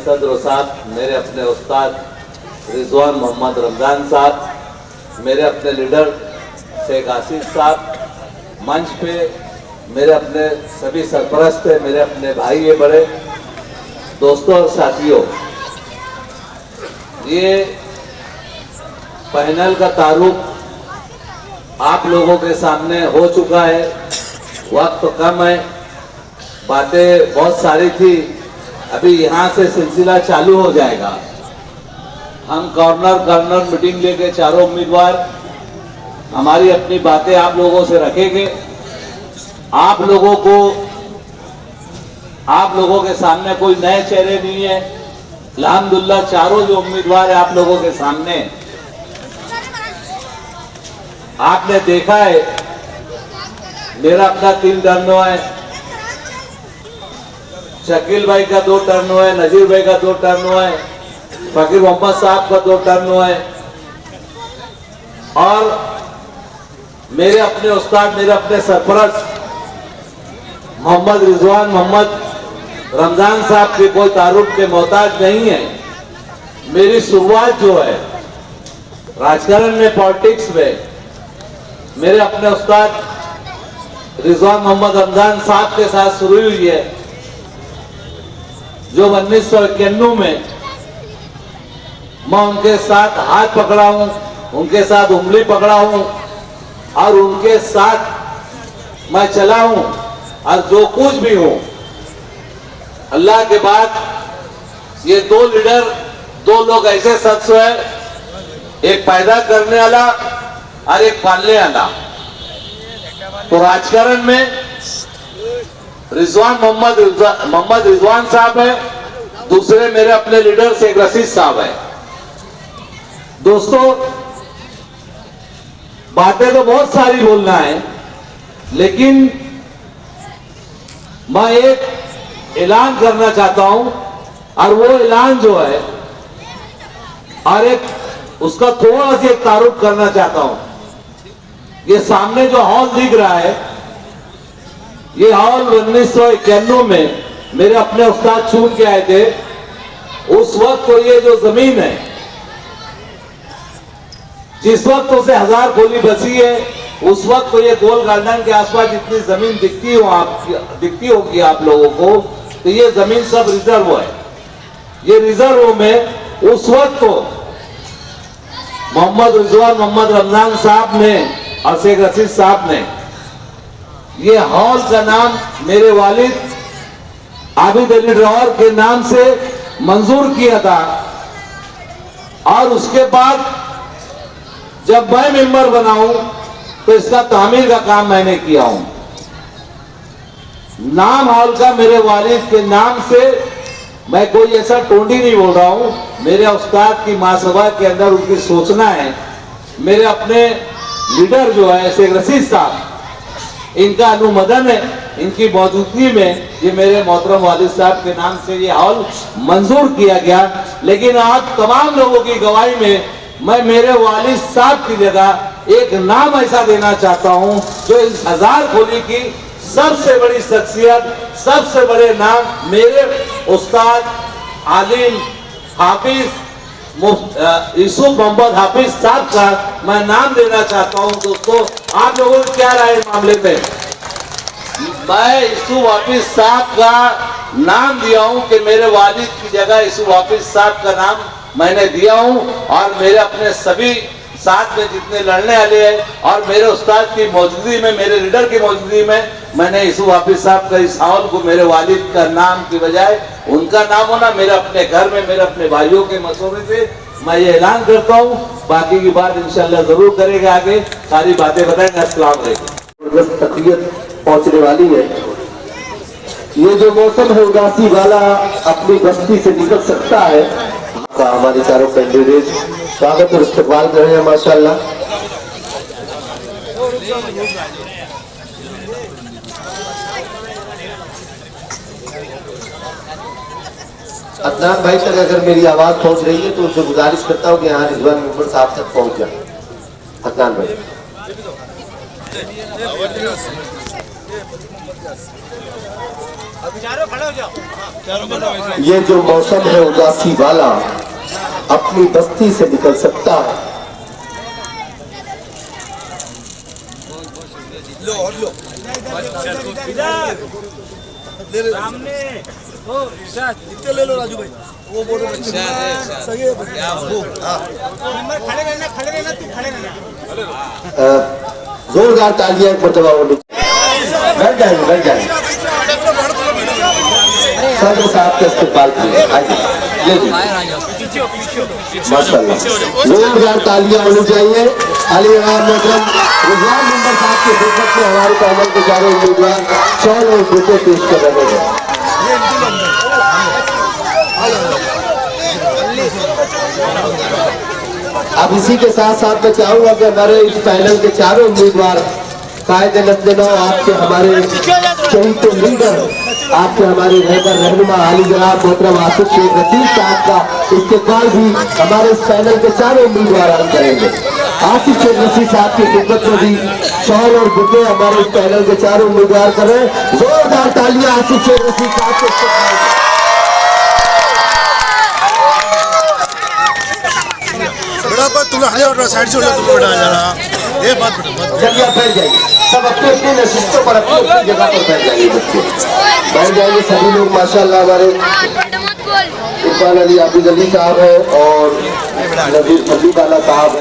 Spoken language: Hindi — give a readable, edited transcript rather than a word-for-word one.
सदर साहब, मेरे अपने उस्ताद रिजवान मोहम्मद रमज़ान साहब, मेरे अपने लीडर शेख आसिफ साहब, मंच पे मेरे अपने सभी सरपरस्त है, मेरे अपने भाई ये बड़े दोस्तों और साथियों, ये पैनल का तारुफ आप लोगों के सामने हो चुका है। वक्त तो कम है, बातें बहुत सारी थी, अभी यहाँ से सिलसिला चालू हो जाएगा। हम कॉर्नर मीटिंग लेके चारों उम्मीदवार हमारी अपनी बातें आप लोगों से रखेंगे। आप लोगों के सामने कोई नए चेहरे नहीं है। अल्हम्दुलिल्लाह चारों जो उम्मीदवार है आप लोगों के सामने आपने देखा है। मेरा अपना 3 टर्न है, शकील भाई का 2 टर्न है, नजीर भाई का 2 टर्न है, फकीर मोहम्मद साहब का 2 टर्न है और मेरे अपने उस्ताद, मेरे अपने सरपरस्त मोहम्मद रिजवान मोहम्मद रमज़ान साहब के कोई तारुफ के मोहताज नहीं है। मेरी शुरुआत जो है राजकारण में, पॉलिटिक्स में, मेरे अपने उस्ताद रिजवान मोहम्मद रमज़ान साहब के साथ शुरू हुई है, जो 1991 में मैं उनके साथ हाथ पकड़ा हूं, उनके साथ उंगली पकड़ा हूं और उनके साथ मैं चला हूं और जो कुछ भी हूं। अल्लाह के बाद ये 2 लीडर, 2 लोग ऐसे शख्स है, एक पैदा करने वाला और एक पालने वाला। तो राजकारण में रिजवान मोहम्मद रिजवान साहब है, दूसरे मेरे अपने लीडर शेख रशीद साहब है। दोस्तों, बातें तो बहुत सारी बोलना है, लेकिन मैं एक ऐलान करना चाहता हूं और वो ऐलान जो है और एक उसका थोड़ा सा तारुफ करना चाहता हूं। ये सामने जो हॉल दिख रहा है, ये हॉल 1991 में मेरे अपने उस्ताद चुन के आए थे। उस वक्त तो ये जो जमीन है, जिस वक्त उसे 1000 गोली बची है, उस वक्त तो ये गोल गार्डन के आसपास जितनी जमीन दिखती होगी आप लोगों को, तो ये जमीन सब रिजर्व है। ये रिजर्व में उस वक्त तो मोहम्मद रिजवान मोहम्मद रमज़ान साहब ने और शेख रशीद साहब ने ये हॉल का नाम मेरे वालिद आबिद अली रौर के नाम से मंजूर किया था और उसके बाद जब मैं मेंबर बना हूं तो इसका तामीर का काम मैंने किया हूं। नाम हॉल का मेरे वालिद के नाम से, मैं कोई ऐसा टोंडी नहीं बोल रहा हूं, मेरे उस्ताद की महासभा के अंदर उनकी सोचना है। मेरे अपने लीडर जो है शेख रशीद साहब, इनका अनुमोदन है, इनकी मौजूदगी में ये मेरे मोहतरम वालिद साहब के नाम से ये हॉल मंजूर किया गया। लेकिन आप तमाम लोगों की गवाही में मैं मेरे वालिद साहब की जगह एक नाम ऐसा देना चाहता हूं जो इस 1000 गोली की सबसे बड़ी शख्सियत, सबसे बड़े नाम मेरे उस्ताद आलिम हाफिज यूसुफ मोहम्मद हाफिज साहब का मैं नाम देना चाहता हूं। दोस्तों, आप लोगों को क्या राय है मामले में? मैं यूसुफ हाफिज साहब का नाम दिया हूं कि मेरे वालिद की जगह यूसुफ हाफिज साहब का नाम मैंने दिया हूं और मेरे अपने सभी साथ में जितने लड़ने वाले हैं और मेरे उस्ताद की मौजूदगी में, मेरे लीडर की मौजूदगी में, मैंने यूसुफ हाफिज साहब का इस हॉल को मेरे वालिद का नाम की बजाय उनका नाम होना, मेरे अपने घर में मेरे अपने भाइयों के मशवरे से मैं ये ऐलान करता हूँ। बाकी की बात इंशाल्लाह जरूर करेंगे, आगे सारी बातें बताएंगे। अस्सलाम वालेकुम। तकलीफ पहुंचने वाली है। ये जो मौसम है उदासी वाला अपनी बस्ती से निकल सकता है। हमारे चारों कैंडिडेट स्वागत और इस्तकबाल कर रहे हैं माशाल्लाह। अदनान भाई तक अगर मेरी आवाज पहुंच रही है तो उनसे गुजारिश करता हूँ कि यहाँ रिजवान मेंबर साहब तक पहुंच जाए। अदनान भाई अभी जा रहे हो, खड़े हो जाओ। ये जो मौसम है उदासी वाला अपनी बस्ती से निकल सकता है। ले लो राजू भाई, वो बोलो सही है। खड़े रहना तू खड़े रहना। जोरदार तालियां एक मरतबा होनी। बैठ जाएंगे सदर साहब के इस्तेमाल माशाल्लाह, जोरदार तालियां होनी चाहिए। अली मोहतरम रिजवान मेंबर साहब की खिदमत में हमारे पैनल के चारों उम्मीदवार 100 रुपये पेश कर रहे हैं। अब इसी के साथ साथ मैं चाहूंगा कि हमारे इस पैनल के चारों उम्मीदवार कायदे नस्ल आपके हमारे शहीद लीडर, आपके हमारे रहनुमा आली जनाब मोहतरम आसिफ शेख रशीद साहब का इस्तेमाल भी हमारे इस पैनल के चारों उम्मीदवार करेंगे। आसिफ शेख रशीद साहब की खिदमत में भी शॉल और बुके हमारे इस पैनल के चारों उम्मीदवार कर रहे हैं। जोरदार तालियां आसिफ शेख रशीद साहब के इस्तेमाल। साइड से ये बात चलिए आप बैठ जाइए, सब अपने अपने नशिस्तों पर अपनी अपनी जगह पर बैठ जाइए। बच्चे बैठ जाइए सभी लोग। माशाल्लाह हमारे इरफान अली आबिद अली साहब है और नजीर फल्ली वाला साहब है।